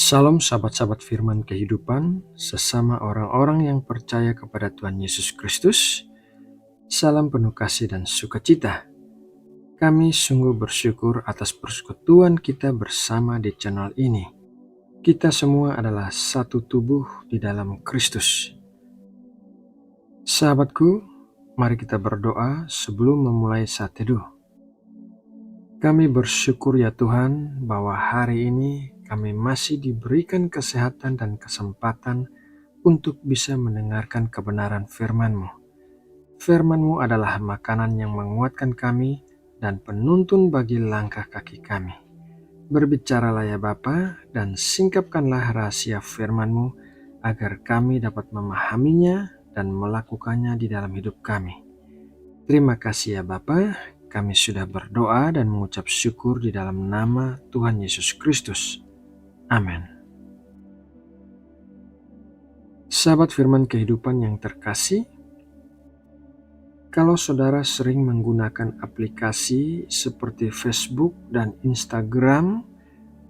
Salam sahabat-sahabat firman kehidupan, sesama orang-orang yang percaya kepada Tuhan Yesus Kristus. Salam penuh kasih dan sukacita. Kami sungguh bersyukur atas persekutuan kita bersama di channel ini. Kita semua adalah satu tubuh di dalam Kristus. Sahabatku, mari kita berdoa sebelum memulai saat teduh. Kami bersyukur ya Tuhan bahwa hari ini kami masih diberikan kesehatan dan kesempatan untuk bisa mendengarkan kebenaran firman-Mu. Firman-Mu adalah makanan yang menguatkan kami dan penuntun bagi langkah kaki kami. Berbicaralah ya Bapa, dan singkapkanlah rahasia firman-Mu agar kami dapat memahaminya dan melakukannya di dalam hidup kami. Terima kasih ya Bapa, kami sudah berdoa dan mengucap syukur di dalam nama Tuhan Yesus Kristus. Amin. Sahabat firman kehidupan yang terkasih, kalau saudara sering menggunakan aplikasi seperti Facebook dan Instagram,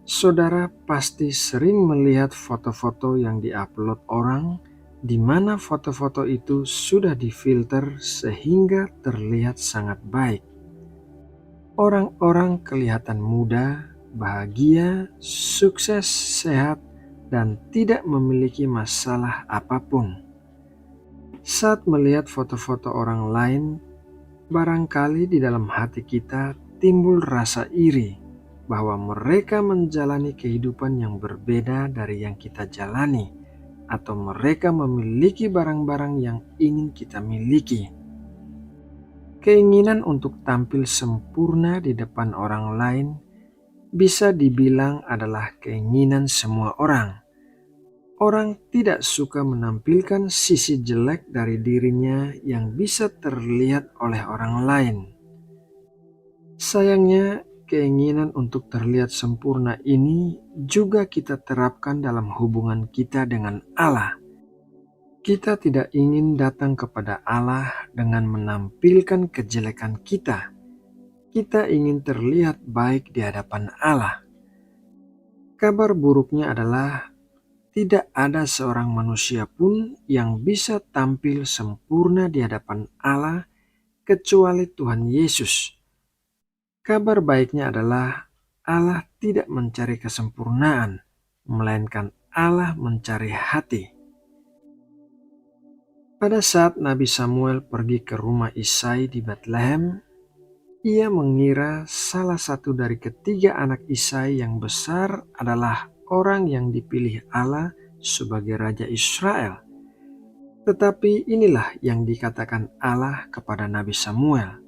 saudara pasti sering melihat foto-foto yang diupload orang, di mana foto-foto itu sudah difilter sehingga terlihat sangat baik. Orang-orang kelihatan muda, bahagia, sukses, sehat, dan tidak memiliki masalah apapun. Saat melihat foto-foto orang lain, barangkali di dalam hati kita timbul rasa iri bahwa mereka menjalani kehidupan yang berbeda dari yang kita jalani, atau mereka memiliki barang-barang yang ingin kita miliki. Keinginan untuk tampil sempurna di depan orang lain bisa dibilang adalah keinginan semua orang. Orang tidak suka menampilkan sisi jelek dari dirinya yang bisa terlihat oleh orang lain. Sayangnya, keinginan untuk terlihat sempurna ini juga kita terapkan dalam hubungan kita dengan Allah. Kita tidak ingin datang kepada Allah dengan menampilkan kejelekan kita. Kita ingin terlihat baik di hadapan Allah. Kabar buruknya adalah tidak ada seorang manusia pun yang bisa tampil sempurna di hadapan Allah kecuali Tuhan Yesus. Kabar baiknya adalah Allah tidak mencari kesempurnaan, melainkan Allah mencari hati. Pada saat Nabi Samuel pergi ke rumah Isai di Bethlehem, ia mengira salah satu dari ketiga anak Isai yang besar adalah orang yang dipilih Allah sebagai Raja Israel. Tetapi inilah yang dikatakan Allah kepada Nabi Samuel.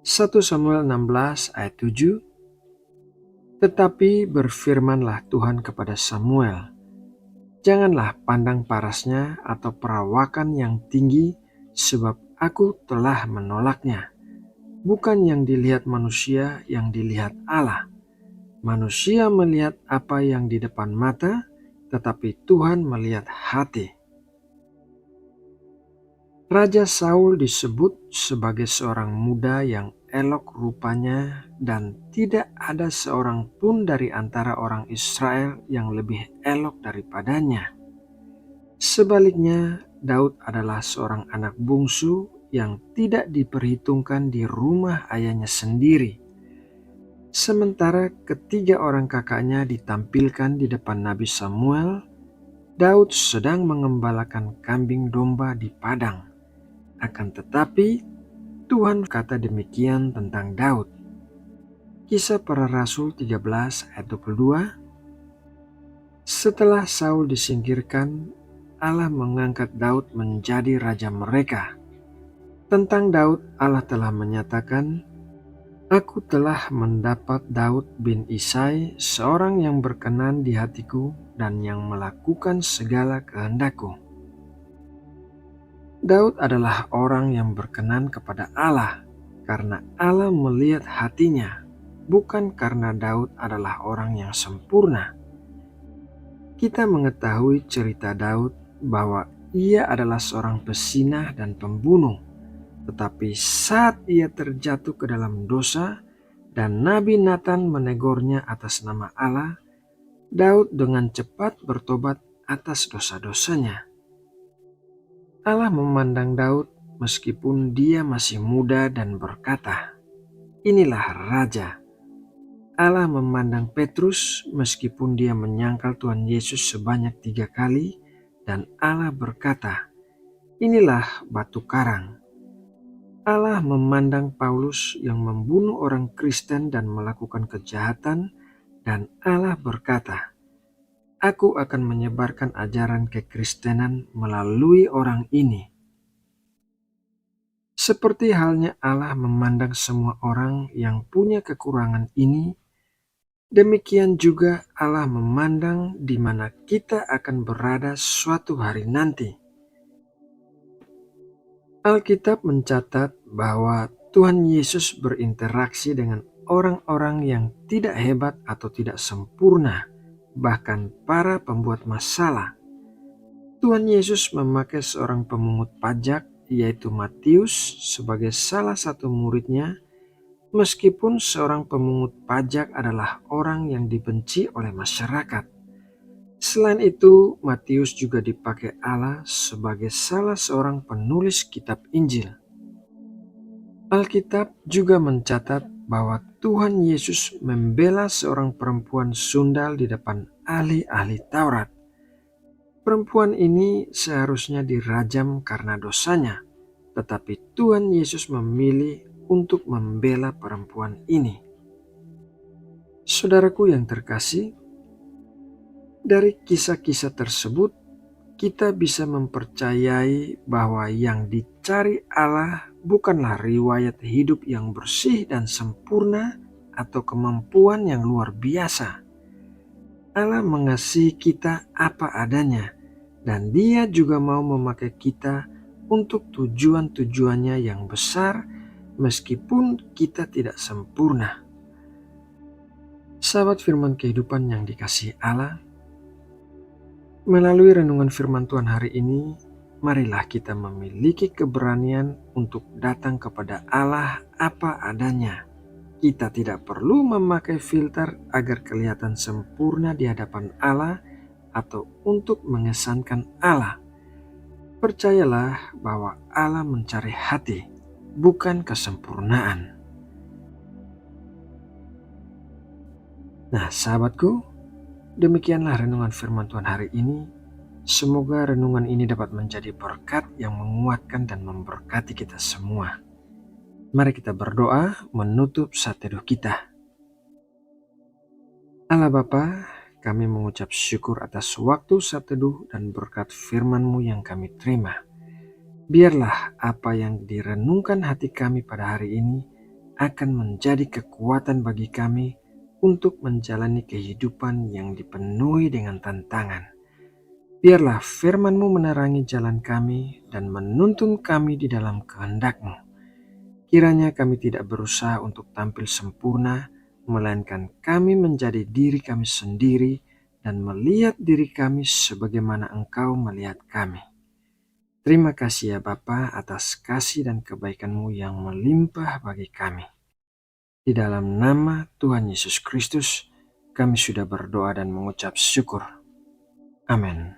1 Samuel 16 ayat 7. Tetapi berfirmanlah Tuhan kepada Samuel, janganlah pandang parasnya atau perawakan yang tinggi, sebab aku telah menolaknya. Bukan yang dilihat manusia, yang dilihat Allah. Manusia melihat apa yang di depan mata, tetapi Tuhan melihat hati. Raja Saul disebut sebagai seorang muda yang elok rupanya, dan tidak ada seorang pun dari antara orang Israel yang lebih elok daripadanya. Sebaliknya, Daud adalah seorang anak bungsu yang tidak diperhitungkan di rumah ayahnya sendiri. Sementara ketiga orang kakaknya ditampilkan di depan Nabi Samuel, Daud sedang mengembalakan kambing domba di padang. Akan tetapi, Tuhan kata demikian tentang Daud. Kisah Para Rasul 13 ayat 22. Setelah Saul disingkirkan, Allah mengangkat Daud menjadi raja mereka. Tentang Daud, Allah telah menyatakan, Aku telah mendapat Daud bin Isai, seorang yang berkenan di hatiku dan yang melakukan segala kehendakku. Daud adalah orang yang berkenan kepada Allah karena Allah melihat hatinya, bukan karena Daud adalah orang yang sempurna. Kita mengetahui cerita Daud bahwa ia adalah seorang pezinah dan pembunuh. Tetapi saat ia terjatuh ke dalam dosa dan Nabi Nathan menegurnya atas nama Allah, Daud dengan cepat bertobat atas dosa-dosanya. Allah memandang Daud meskipun dia masih muda dan berkata, "Inilah raja." Allah memandang Petrus meskipun dia menyangkal Tuhan Yesus sebanyak 3 kali, dan Allah berkata, "Inilah batu karang." Allah memandang Paulus yang membunuh orang Kristen dan melakukan kejahatan, dan Allah berkata, "Aku akan menyebarkan ajaran kekristenan melalui orang ini." Seperti halnya Allah memandang semua orang yang punya kekurangan ini, demikian juga Allah memandang di mana kita akan berada suatu hari nanti. Alkitab mencatat bahwa Tuhan Yesus berinteraksi dengan orang-orang yang tidak hebat atau tidak sempurna, bahkan para pembuat masalah. Tuhan Yesus memakai seorang pemungut pajak, yaitu Matius, sebagai salah satu muridnya, meskipun seorang pemungut pajak adalah orang yang dibenci oleh masyarakat. Selain itu, Matius juga dipakai Allah sebagai salah seorang penulis kitab Injil. Alkitab juga mencatat bahwa Tuhan Yesus membela seorang perempuan sundal di depan ahli-ahli Taurat. Perempuan ini seharusnya dirajam karena dosanya, tetapi Tuhan Yesus memilih untuk membela perempuan ini. Saudaraku yang terkasih, dari kisah-kisah tersebut, kita bisa mempercayai bahwa yang dicari Allah bukanlah riwayat hidup yang bersih dan sempurna atau kemampuan yang luar biasa. Allah mengasihi kita apa adanya, dan Dia juga mau memakai kita untuk tujuan-tujuannya yang besar meskipun kita tidak sempurna. Sahabat firman kehidupan yang dikasihi Allah, melalui renungan firman Tuhan hari ini, marilah kita memiliki keberanian untuk datang kepada Allah apa adanya. Kita tidak perlu memakai filter agar kelihatan sempurna di hadapan Allah atau untuk mengesankan Allah. Percayalah bahwa Allah mencari hati, bukan kesempurnaan. Nah, sahabatku, demikianlah renungan firman Tuhan hari ini. Semoga renungan ini dapat menjadi berkat yang menguatkan dan memberkati kita semua. Mari kita berdoa menutup saat teduh kita. Allah Bapa, kami mengucap syukur atas waktu saat teduh dan berkat firman-Mu yang kami terima. Biarlah apa yang direnungkan hati kami pada hari ini akan menjadi kekuatan bagi kami untuk menjalani kehidupan yang dipenuhi dengan tantangan. Biarlah firman-Mu menerangi jalan kami dan menuntun kami di dalam kehendak-Mu. Kiranya kami tidak berusaha untuk tampil sempurna, melainkan kami menjadi diri kami sendiri dan melihat diri kami sebagaimana Engkau melihat kami. Terima kasih ya Bapa atas kasih dan kebaikan-Mu yang melimpah bagi kami. Di dalam nama Tuhan Yesus Kristus, kami sudah berdoa dan mengucap syukur. Amin.